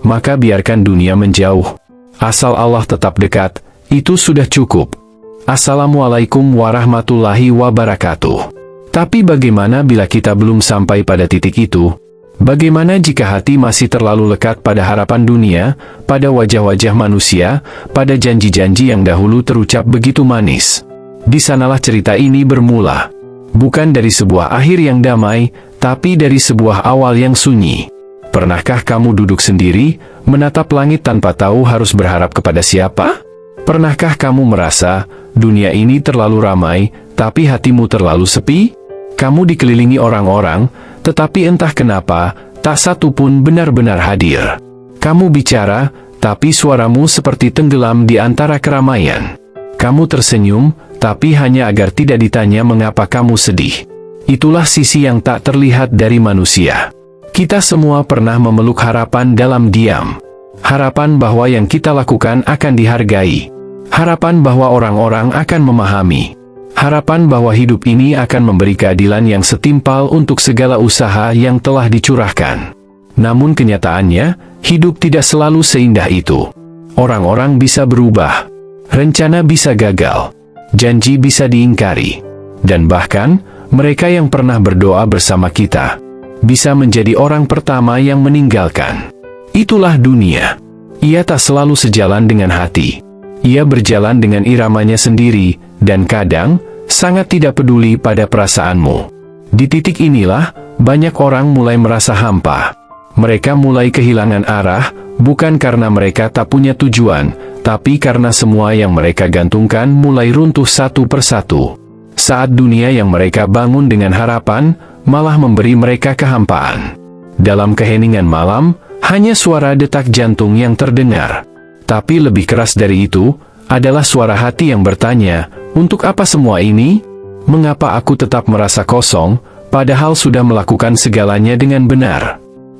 maka biarkan dunia menjauh. Asal Allah tetap dekat, itu sudah cukup. Assalamualaikum warahmatullahi wabarakatuh. Tapi bagaimana bila kita belum sampai pada titik itu? Bagaimana jika hati masih terlalu lekat pada harapan dunia, pada wajah-wajah manusia, pada janji-janji yang dahulu terucap begitu manis? Di sanalah cerita ini bermula. Bukan dari sebuah akhir yang damai, tapi dari sebuah awal yang sunyi. Pernahkah kamu duduk sendiri, menatap langit tanpa tahu harus berharap kepada siapa? Pernahkah kamu merasa, dunia ini terlalu ramai, tapi hatimu terlalu sepi? Kamu dikelilingi orang-orang, tetapi entah kenapa, tak satu pun benar-benar hadir. Kamu bicara, tapi suaramu seperti tenggelam di antara keramaian. Kamu tersenyum, tapi hanya agar tidak ditanya mengapa kamu sedih. Itulah sisi yang tak terlihat dari manusia. Kita semua pernah memeluk harapan dalam diam. Harapan bahwa yang kita lakukan akan dihargai. Harapan bahwa orang-orang akan memahami. Harapan bahwa hidup ini akan memberi keadilan yang setimpal untuk segala usaha yang telah dicurahkan. Namun kenyataannya, hidup tidak selalu seindah itu. Orang-orang bisa berubah. Rencana bisa gagal. Janji bisa diingkari. Dan bahkan, mereka yang pernah berdoa bersama kita bisa menjadi orang pertama yang meninggalkan. Itulah dunia. Ia tak selalu sejalan dengan hati. Ia berjalan dengan iramanya sendiri, dan kadang sangat tidak peduli pada perasaanmu. Di titik inilah, banyak orang mulai merasa hampa. Mereka mulai kehilangan arah, bukan karena mereka tak punya tujuan, tapi karena semua yang mereka gantungkan mulai runtuh satu persatu. Saat dunia yang mereka bangun dengan harapan, malah memberi mereka kehampaan. Dalam keheningan malam, hanya suara detak jantung yang terdengar. Tapi lebih keras dari itu, adalah suara hati yang bertanya, untuk apa semua ini? Mengapa aku tetap merasa kosong, padahal sudah melakukan segalanya dengan benar?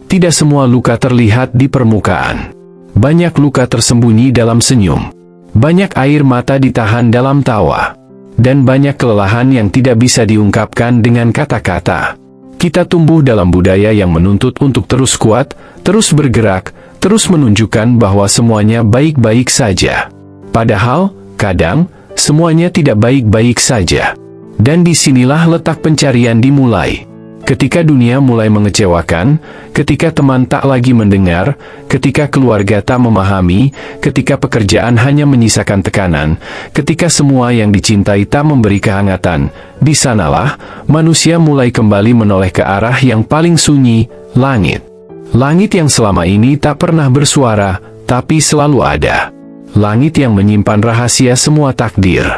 Tidak semua luka terlihat di permukaan. Banyak luka tersembunyi dalam senyum. Banyak air mata ditahan dalam tawa. Dan banyak kelelahan yang tidak bisa diungkapkan dengan kata-kata. Kita tumbuh dalam budaya yang menuntut untuk terus kuat, terus bergerak, terus menunjukkan bahwa semuanya baik-baik saja. Padahal, kadang, semuanya tidak baik-baik saja. Dan disinilah letak pencarian dimulai. Ketika dunia mulai mengecewakan, ketika teman tak lagi mendengar, ketika keluarga tak memahami, ketika pekerjaan hanya menyisakan tekanan, ketika semua yang dicintai tak memberi kehangatan, di sanalah manusia mulai kembali menoleh ke arah yang paling sunyi, langit. Langit yang selama ini tak pernah bersuara, tapi selalu ada. Langit yang menyimpan rahasia semua takdir.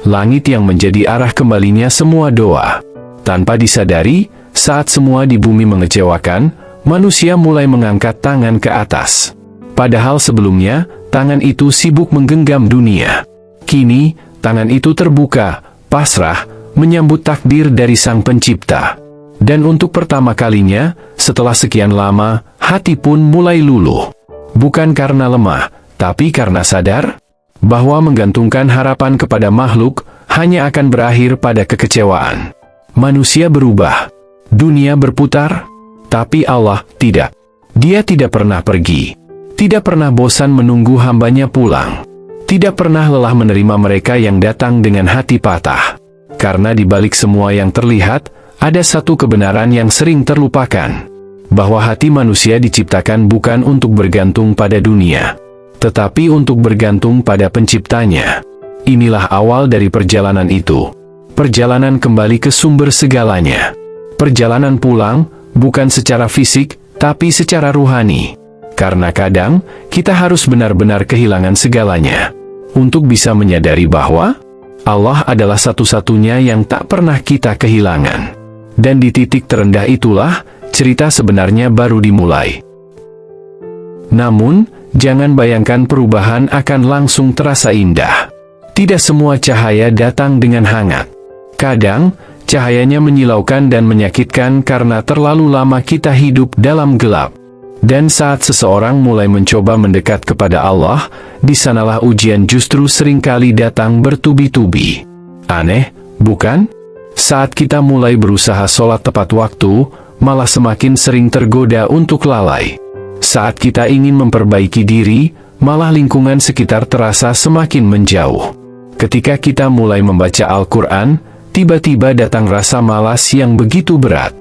Langit yang menjadi arah kembalinya semua doa. Tanpa disadari, saat semua di bumi mengecewakan, manusia mulai mengangkat tangan ke atas. Padahal sebelumnya, tangan itu sibuk menggenggam dunia. Kini, tangan itu terbuka, pasrah, menyambut takdir dari Sang Pencipta. Dan untuk pertama kalinya, setelah sekian lama, hati pun mulai luluh. Bukan karena lemah, tapi karena sadar bahwa menggantungkan harapan kepada makhluk hanya akan berakhir pada kekecewaan. Manusia berubah. Dunia berputar, tapi Allah tidak. Dia tidak pernah pergi. Tidak pernah bosan menunggu hambanya pulang. Tidak pernah lelah menerima mereka yang datang dengan hati patah. Karena di balik semua yang terlihat, ada satu kebenaran yang sering terlupakan. Bahwa hati manusia diciptakan bukan untuk bergantung pada dunia, tetapi untuk bergantung pada Penciptanya. Inilah awal dari perjalanan itu. Perjalanan kembali ke sumber segalanya. Perjalanan pulang, bukan secara fisik, tapi secara ruhani. Karena kadang, kita harus benar-benar kehilangan segalanya. Untuk bisa menyadari bahwa Allah adalah satu-satunya yang tak pernah kita kehilangan. Dan di titik terendah itulah, cerita sebenarnya baru dimulai. Namun, jangan bayangkan perubahan akan langsung terasa indah. Tidak semua cahaya datang dengan hangat. Kadang, cahayanya menyilaukan dan menyakitkan karena terlalu lama kita hidup dalam gelap. Dan saat seseorang mulai mencoba mendekat kepada Allah, di sanalah ujian justru seringkali datang bertubi-tubi. Aneh, bukan? Saat kita mulai berusaha sholat tepat waktu, malah semakin sering tergoda untuk lalai. Saat kita ingin memperbaiki diri, malah lingkungan sekitar terasa semakin menjauh. Ketika kita mulai membaca Al-Quran, tiba-tiba datang rasa malas yang begitu berat.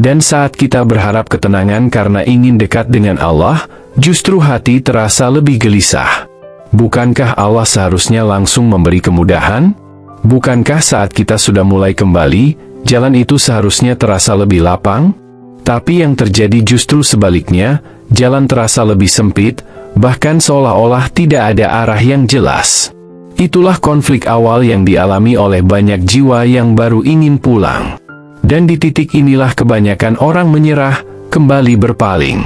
Dan saat kita berharap ketenangan karena ingin dekat dengan Allah, justru hati terasa lebih gelisah. Bukankah Allah seharusnya langsung memberi kemudahan? Bukankah saat kita sudah mulai kembali, jalan itu seharusnya terasa lebih lapang? Tapi yang terjadi justru sebaliknya, jalan terasa lebih sempit, bahkan seolah-olah tidak ada arah yang jelas. Itulah konflik awal yang dialami oleh banyak jiwa yang baru ingin pulang. Dan di titik inilah kebanyakan orang menyerah, kembali berpaling.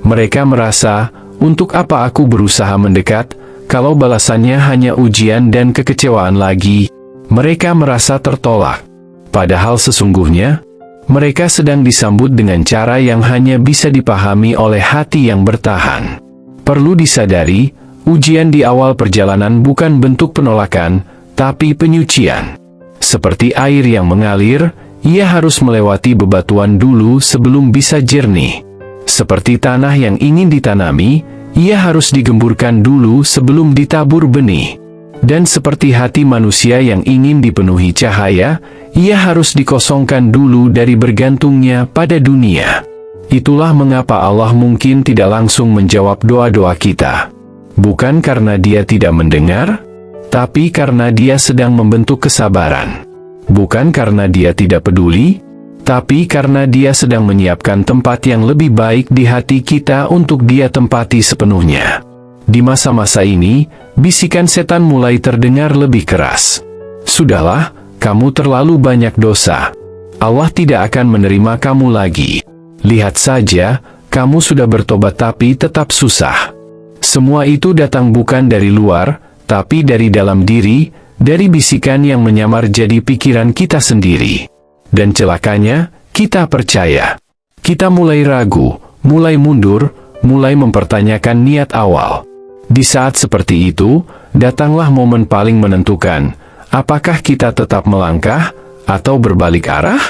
Mereka merasa, untuk apa aku berusaha mendekat, kalau balasannya hanya ujian dan kekecewaan lagi. Mereka merasa tertolak. Padahal sesungguhnya, mereka sedang disambut dengan cara yang hanya bisa dipahami oleh hati yang bertahan. Perlu disadari, ujian di awal perjalanan bukan bentuk penolakan, tapi penyucian. Seperti air yang mengalir, ia harus melewati bebatuan dulu sebelum bisa jernih. Seperti tanah yang ingin ditanami, ia harus digemburkan dulu sebelum ditabur benih. Dan seperti hati manusia yang ingin dipenuhi cahaya, ia harus dikosongkan dulu dari bergantungnya pada dunia. Itulah mengapa Allah mungkin tidak langsung menjawab doa-doa kita. Bukan karena Dia tidak mendengar, tapi karena Dia sedang membentuk kesabaran. Bukan karena Dia tidak peduli, tapi karena Dia sedang menyiapkan tempat yang lebih baik di hati kita untuk Dia tempati sepenuhnya. Di masa-masa ini, bisikan setan mulai terdengar lebih keras. Sudahlah, kamu terlalu banyak dosa. Allah tidak akan menerima kamu lagi. Lihat saja, kamu sudah bertobat tapi tetap susah. Semua itu datang bukan dari luar, tapi dari dalam diri, dari bisikan yang menyamar jadi pikiran kita sendiri. Dan celakanya, kita percaya. Kita mulai ragu, mulai mundur, mulai mempertanyakan niat awal. Di saat seperti itu, datanglah momen paling menentukan. Apakah kita tetap melangkah, atau berbalik arah?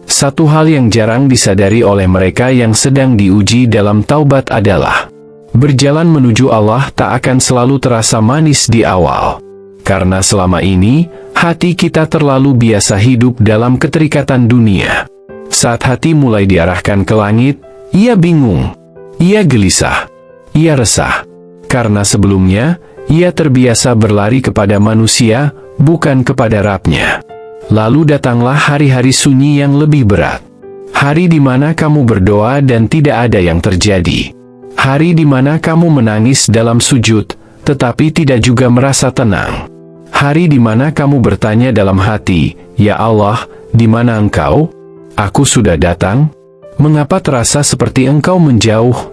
Satu hal yang jarang disadari oleh mereka yang sedang diuji dalam taubat adalah, berjalan menuju Allah tak akan selalu terasa manis di awal. Karena selama ini, hati kita terlalu biasa hidup dalam keterikatan dunia. Saat hati mulai diarahkan ke langit, ia bingung, ia gelisah, ia resah. Karena sebelumnya, ia terbiasa berlari kepada manusia, bukan kepada Rabb-Nya. Lalu datanglah hari-hari sunyi yang lebih berat. Hari di mana kamu berdoa dan tidak ada yang terjadi. Hari di mana kamu menangis dalam sujud, tetapi tidak juga merasa tenang. Hari di mana kamu bertanya dalam hati, "Ya Allah, di mana Engkau? Aku sudah datang. Mengapa terasa seperti Engkau menjauh?"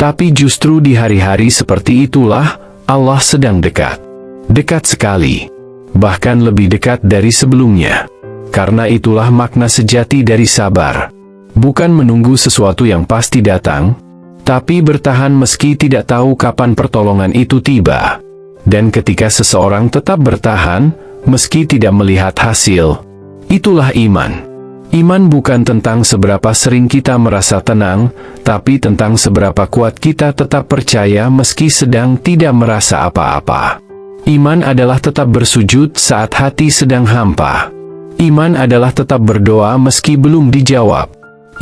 Tapi justru di hari-hari seperti itulah, Allah sedang dekat. Dekat sekali. Bahkan lebih dekat dari sebelumnya. Karena itulah makna sejati dari sabar. Bukan menunggu sesuatu yang pasti datang, tapi bertahan meski tidak tahu kapan pertolongan itu tiba. Dan ketika seseorang tetap bertahan, meski tidak melihat hasil, itulah iman. Iman bukan tentang seberapa sering kita merasa tenang, tapi tentang seberapa kuat kita tetap percaya meski sedang tidak merasa apa-apa. Iman adalah tetap bersujud saat hati sedang hampa. Iman adalah tetap berdoa meski belum dijawab.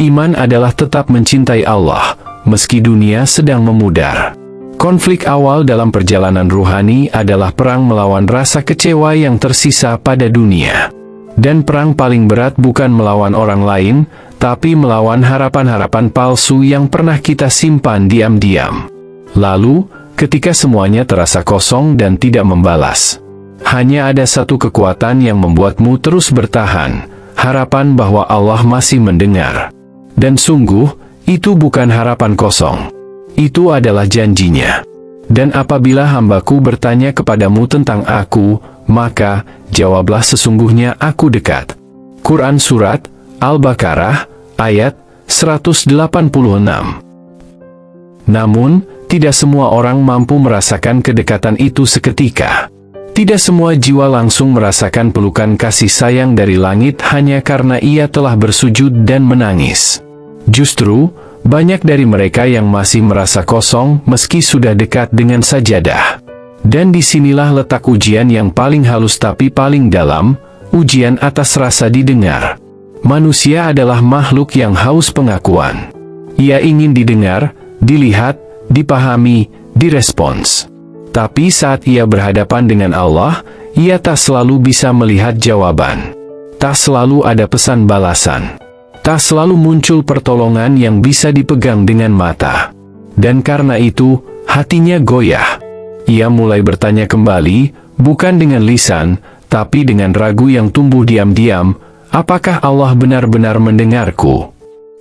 Iman adalah tetap mencintai Allah, meski dunia sedang memudar. Konflik awal dalam perjalanan ruhani adalah perang melawan rasa kecewa yang tersisa pada dunia. Dan perang paling berat bukan melawan orang lain, tapi melawan harapan-harapan palsu yang pernah kita simpan diam-diam. Lalu, ketika semuanya terasa kosong dan tidak membalas, hanya ada satu kekuatan yang membuatmu terus bertahan, harapan bahwa Allah masih mendengar. Dan sungguh, itu bukan harapan kosong. Itu adalah janjinya. Dan apabila hambaku bertanya kepadamu tentang aku, maka jawablah sesungguhnya aku dekat. Quran Surat Al-Baqarah ayat 186. Namun, tidak semua orang mampu merasakan kedekatan itu seketika. Tidak semua jiwa langsung merasakan pelukan kasih sayang dari langit hanya karena ia telah bersujud dan menangis. Justru, Banyak dari mereka yang masih merasa kosong meski sudah dekat dengan sajadah. Dan disinilah letak ujian yang paling halus tapi paling dalam, ujian atas rasa didengar. Manusia adalah makhluk yang haus pengakuan. Ia ingin didengar, dilihat, dipahami, direspons. Tapi saat ia berhadapan dengan Allah, ia tak selalu bisa melihat jawaban. Tak selalu ada pesan balasan. Tak selalu muncul pertolongan yang bisa dipegang dengan mata. Dan karena itu, hatinya goyah. Ia mulai bertanya kembali, bukan dengan lisan, tapi dengan ragu yang tumbuh diam-diam, apakah Allah benar-benar mendengarku?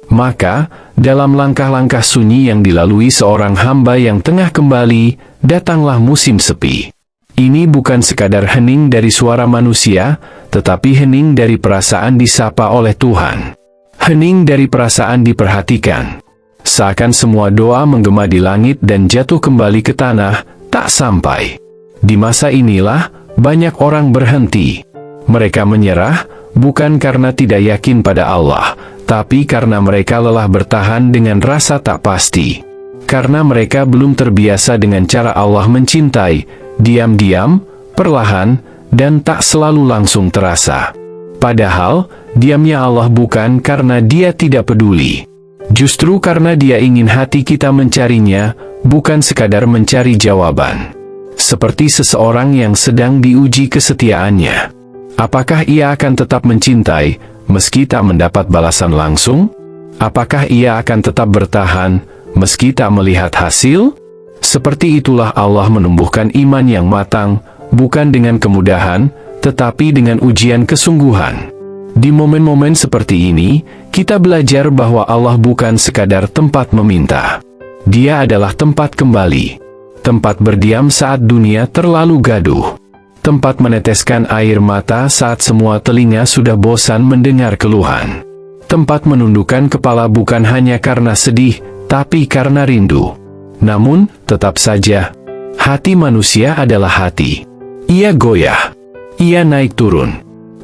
Maka, dalam langkah-langkah sunyi yang dilalui seorang hamba yang tengah kembali, datanglah musim sepi. Ini bukan sekadar hening dari suara manusia, tetapi hening dari perasaan disapa oleh Tuhan. Hening dari perasaan diperhatikan. Seakan semua doa menggema di langit dan jatuh kembali ke tanah, tak sampai. Di masa inilah, banyak orang berhenti. Mereka menyerah, bukan karena tidak yakin pada Allah, tapi karena mereka lelah bertahan dengan rasa tak pasti. Karena mereka belum terbiasa dengan cara Allah mencintai, diam-diam, perlahan, dan tak selalu langsung terasa. Padahal, diamnya Allah bukan karena Dia tidak peduli. Justru karena Dia ingin hati kita mencarinya, bukan sekadar mencari jawaban. Seperti seseorang yang sedang diuji kesetiaannya. Apakah ia akan tetap mencintai, meski tak mendapat balasan langsung? Apakah ia akan tetap bertahan, meski tak melihat hasil? Seperti itulah Allah menumbuhkan iman yang matang, bukan dengan kemudahan, tetapi dengan ujian kesungguhan. Di momen-momen seperti ini, kita belajar bahwa Allah bukan sekadar tempat meminta. Dia adalah tempat kembali. Tempat berdiam saat dunia terlalu gaduh. Tempat meneteskan air mata saat semua telinga sudah bosan mendengar keluhan. Tempat menundukkan kepala bukan hanya karena sedih, tapi karena rindu. Namun, tetap saja, hati manusia adalah hati. Ia goyah. Ia naik turun.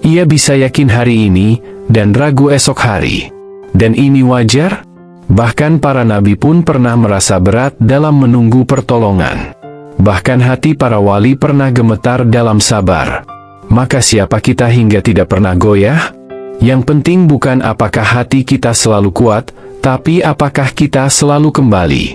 Ia bisa yakin hari ini, dan ragu esok hari. Dan ini wajar? Bahkan para nabi pun pernah merasa berat dalam menunggu pertolongan. Bahkan hati para wali pernah gemetar dalam sabar. Maka siapa kita hingga tidak pernah goyah? Yang penting bukan apakah hati kita selalu kuat, tapi apakah kita selalu kembali.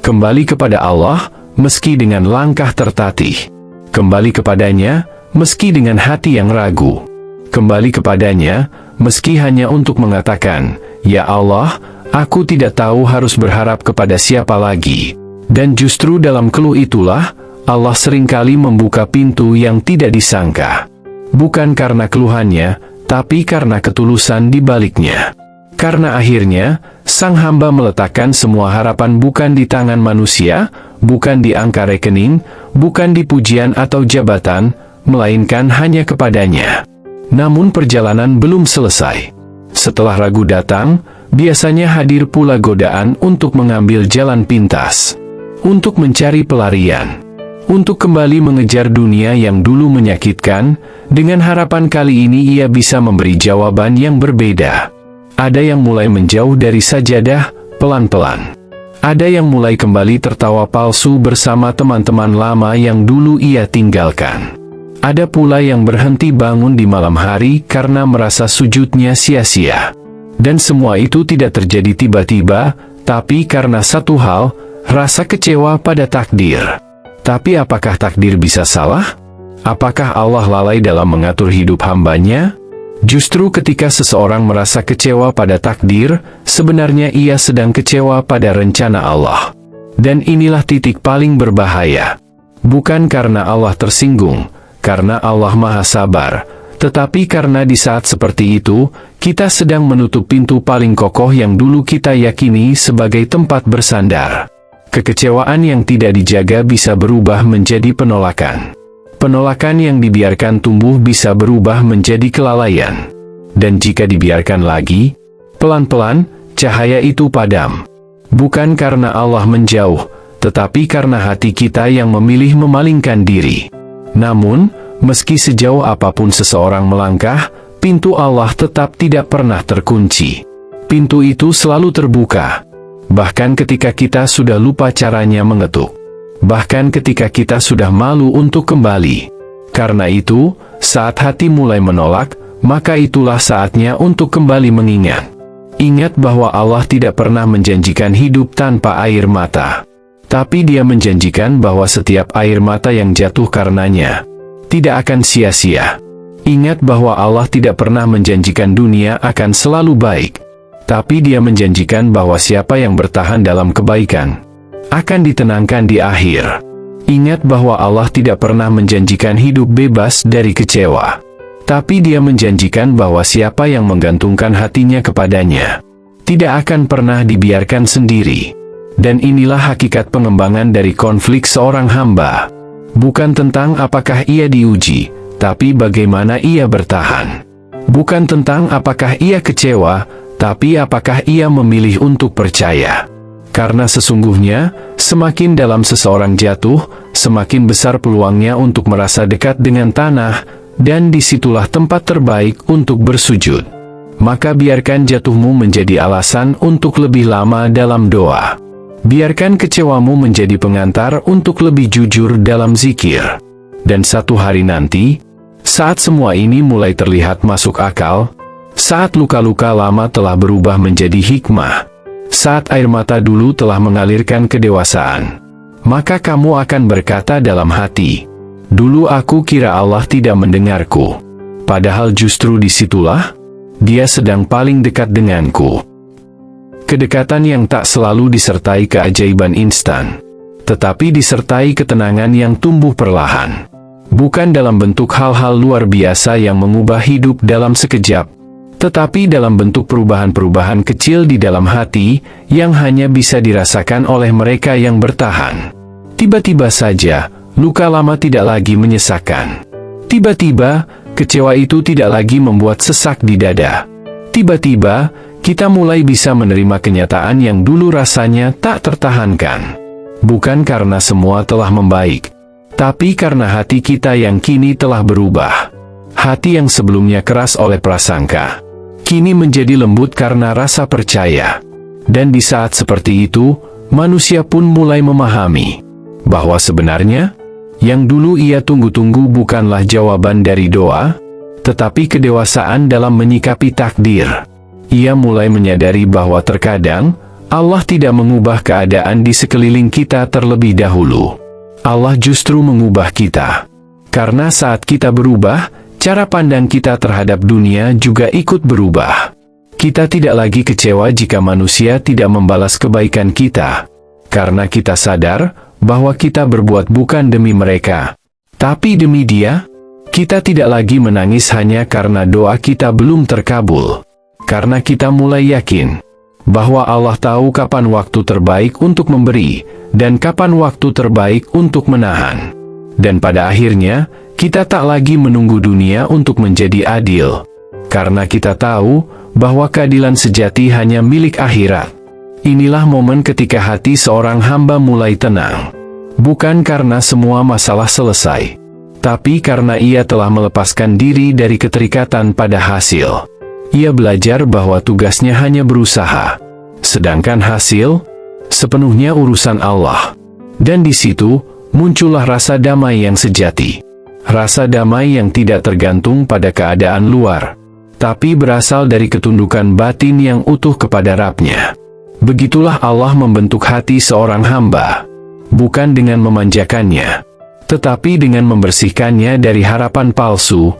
Kembali kepada Allah, meski dengan langkah tertatih. Kembali kepadanya, meski dengan hati yang ragu. Kembali kepadanya, meski hanya untuk mengatakan, "Ya Allah, aku tidak tahu harus berharap kepada siapa lagi." Dan justru dalam keluh itulah, Allah seringkali membuka pintu yang tidak disangka. Bukan karena keluhannya, tapi karena ketulusan di baliknya. Karena akhirnya, sang hamba meletakkan semua harapan bukan di tangan manusia, bukan di angka rekening, bukan di pujian atau jabatan, melainkan hanya kepadanya. Namun perjalanan belum selesai. Setelah ragu datang, biasanya hadir pula godaan untuk mengambil jalan pintas. Untuk mencari pelarian. Untuk kembali mengejar dunia yang dulu menyakitkan, dengan harapan kali ini ia bisa memberi jawaban yang berbeda. Ada yang mulai menjauh dari sajadah, pelan-pelan. Ada yang mulai kembali tertawa palsu bersama teman-teman lama yang dulu ia tinggalkan. Ada pula yang berhenti bangun di malam hari karena merasa sujudnya sia-sia. Dan semua itu tidak terjadi tiba-tiba, tapi karena satu hal, rasa kecewa pada takdir. Tapi apakah takdir bisa salah? Apakah Allah lalai dalam mengatur hidup hambanya? Justru ketika seseorang merasa kecewa pada takdir, sebenarnya ia sedang kecewa pada rencana Allah. Dan inilah titik paling berbahaya. Bukan karena Allah tersinggung, karena Allah Maha Sabar, tetapi karena di saat seperti itu, kita sedang menutup pintu paling kokoh yang dulu kita yakini sebagai tempat bersandar. Kekecewaan yang tidak dijaga bisa berubah menjadi penolakan. Penolakan yang dibiarkan tumbuh bisa berubah menjadi kelalaian. Dan jika dibiarkan lagi, pelan-pelan, cahaya itu padam. Bukan karena Allah menjauh, tetapi karena hati kita yang memilih memalingkan diri. Namun, meski sejauh apapun seseorang melangkah, pintu Allah tetap tidak pernah terkunci. Pintu itu selalu terbuka. bahkan ketika kita sudah lupa caranya mengetuk, bahkan ketika kita sudah malu untuk kembali. Karena itu, saat hati mulai menolak, maka itulah saatnya untuk kembali mengingat. Ingat bahwa Allah tidak pernah menjanjikan hidup tanpa air mata. Tapi Dia menjanjikan bahwa setiap air mata yang jatuh karenanya tidak akan sia-sia. Ingat bahwa Allah tidak pernah menjanjikan dunia akan selalu baik. Tapi Dia menjanjikan bahwa siapa yang bertahan dalam kebaikan akan ditenangkan di akhir. Ingat bahwa Allah tidak pernah menjanjikan hidup bebas dari kecewa. Tapi Dia menjanjikan bahwa siapa yang menggantungkan hatinya kepadanya tidak akan pernah dibiarkan sendiri. Dan inilah hakikat pengembangan dari konflik seorang hamba. Bukan tentang apakah ia diuji, tapi bagaimana ia bertahan. Bukan tentang apakah ia kecewa, tapi apakah ia memilih untuk percaya. Karena sesungguhnya, semakin dalam seseorang jatuh, semakin besar peluangnya untuk merasa dekat dengan tanah, dan disitulah tempat terbaik untuk bersujud. Maka biarkan jatuhmu menjadi alasan untuk lebih lama dalam doa. Biarkan kecewamu menjadi pengantar untuk lebih jujur dalam zikir. Dan satu hari nanti, saat semua ini mulai terlihat masuk akal, saat luka-luka lama telah berubah menjadi hikmah, saat air mata dulu telah mengalirkan kedewasaan, maka kamu akan berkata dalam hati, "Dulu aku kira Allah tidak mendengarku. Padahal justru disitulah Dia sedang paling dekat denganku." Kedekatan yang tak selalu disertai keajaiban instan, tetapi disertai ketenangan yang tumbuh perlahan. Bukan dalam bentuk hal-hal luar biasa yang mengubah hidup dalam sekejap, tetapi dalam bentuk perubahan-perubahan kecil di dalam hati yang hanya bisa dirasakan oleh mereka yang bertahan. Tiba-tiba saja, luka lama tidak lagi menyesakkan. Tiba-tiba, kecewa itu tidak lagi membuat sesak di dada. Tiba-tiba, kita mulai bisa menerima kenyataan yang dulu rasanya tak tertahankan. Bukan karena semua telah membaik, tapi karena hati kita yang kini telah berubah. Hati yang sebelumnya keras oleh prasangka, kini menjadi lembut karena rasa percaya. Dan di saat seperti itu, manusia pun mulai memahami bahwa sebenarnya, yang dulu ia tunggu-tunggu bukanlah jawaban dari doa, tetapi kedewasaan dalam menyikapi takdir. Ia mulai menyadari bahwa terkadang, Allah tidak mengubah keadaan di sekeliling kita terlebih dahulu. Allah justru mengubah kita. Karena saat kita berubah, cara pandang kita terhadap dunia juga ikut berubah. Kita tidak lagi kecewa jika manusia tidak membalas kebaikan kita. Karena kita sadar bahwa kita berbuat bukan demi mereka, tapi demi Dia. Kita tidak lagi menangis hanya karena doa kita belum terkabul. Karena kita mulai yakin bahwa Allah tahu kapan waktu terbaik untuk memberi, dan kapan waktu terbaik untuk menahan. Dan pada akhirnya, kita tak lagi menunggu dunia untuk menjadi adil. Karena kita tahu bahwa keadilan sejati hanya milik akhirat. Inilah momen ketika hati seorang hamba mulai tenang. Bukan karena semua masalah selesai, tapi karena ia telah melepaskan diri dari keterikatan pada hasil. Ia belajar bahwa tugasnya hanya berusaha, sedangkan hasil sepenuhnya urusan Allah. Dan di situ muncullah rasa damai yang sejati. Rasa damai yang tidak tergantung pada keadaan luar, tapi berasal dari ketundukan batin yang utuh kepada Rabb-Nya. Begitulah Allah membentuk hati seorang hamba, bukan dengan memanjakannya, tetapi dengan membersihkannya dari harapan palsu,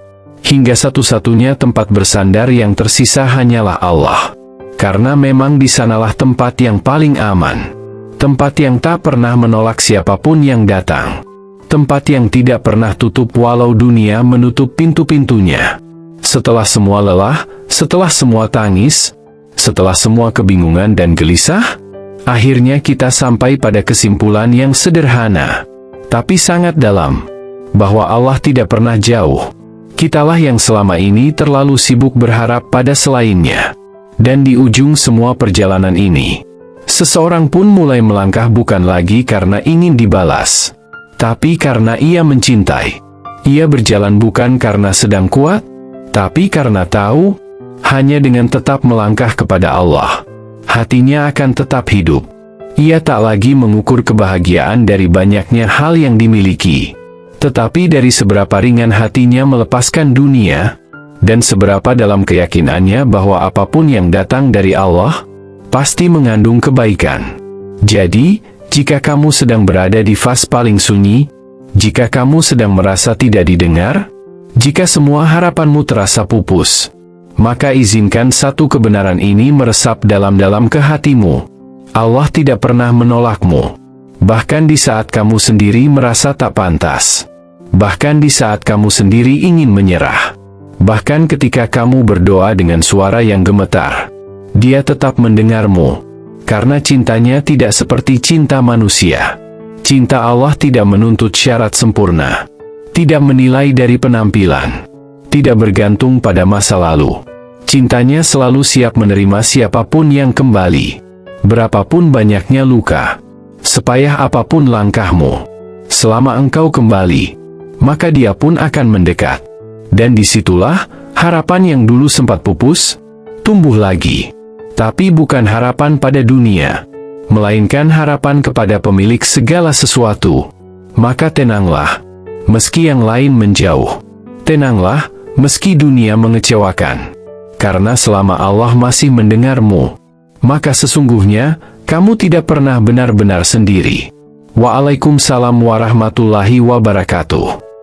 hingga satu-satunya tempat bersandar yang tersisa hanyalah Allah. Karena memang di sanalah tempat yang paling aman. Tempat yang tak pernah menolak siapapun yang datang. Tempat yang tidak pernah tutup walau dunia menutup pintu-pintunya. Setelah semua lelah, setelah semua tangis, setelah semua kebingungan dan gelisah, akhirnya kita sampai pada kesimpulan yang sederhana, tapi sangat dalam, bahwa Allah tidak pernah jauh. Kitalah yang selama ini terlalu sibuk berharap pada selainnya. Dan di ujung semua perjalanan ini, seseorang pun mulai melangkah bukan lagi karena ingin dibalas, tapi karena ia mencintai. Ia berjalan bukan karena sedang kuat, tapi karena tahu, hanya dengan tetap melangkah kepada Allah, hatinya akan tetap hidup. Ia tak lagi mengukur kebahagiaan dari banyaknya hal yang dimiliki, tetapi dari seberapa ringan hatinya melepaskan dunia, dan seberapa dalam keyakinannya bahwa apapun yang datang dari Allah, pasti mengandung kebaikan. Jadi, jika kamu sedang berada di fase paling sunyi, jika kamu sedang merasa tidak didengar, jika semua harapanmu terasa pupus, maka izinkan satu kebenaran ini meresap dalam-dalam ke hatimu. Allah tidak pernah menolakmu. Bahkan di saat kamu sendiri merasa tak pantas. Bahkan di saat kamu sendiri ingin menyerah. Bahkan ketika kamu berdoa dengan suara yang gemetar, Dia tetap mendengarmu. Karena cintanya tidak seperti cinta manusia. Cinta Allah tidak menuntut syarat sempurna. Tidak menilai dari penampilan. Tidak bergantung pada masa lalu. Cintanya selalu siap menerima siapapun yang kembali. Berapapun banyaknya luka, sepayah apapun langkahmu, selama engkau kembali, maka Dia pun akan mendekat. Dan disitulah harapan yang dulu sempat pupus, tumbuh lagi. Tapi bukan harapan pada dunia, melainkan harapan kepada pemilik segala sesuatu. Maka tenanglah, meski yang lain menjauh. Tenanglah, meski dunia mengecewakan. Karena selama Allah masih mendengarmu, maka sesungguhnya, kamu tidak pernah benar-benar sendiri. Waalaikumsalam warahmatullahi wabarakatuh.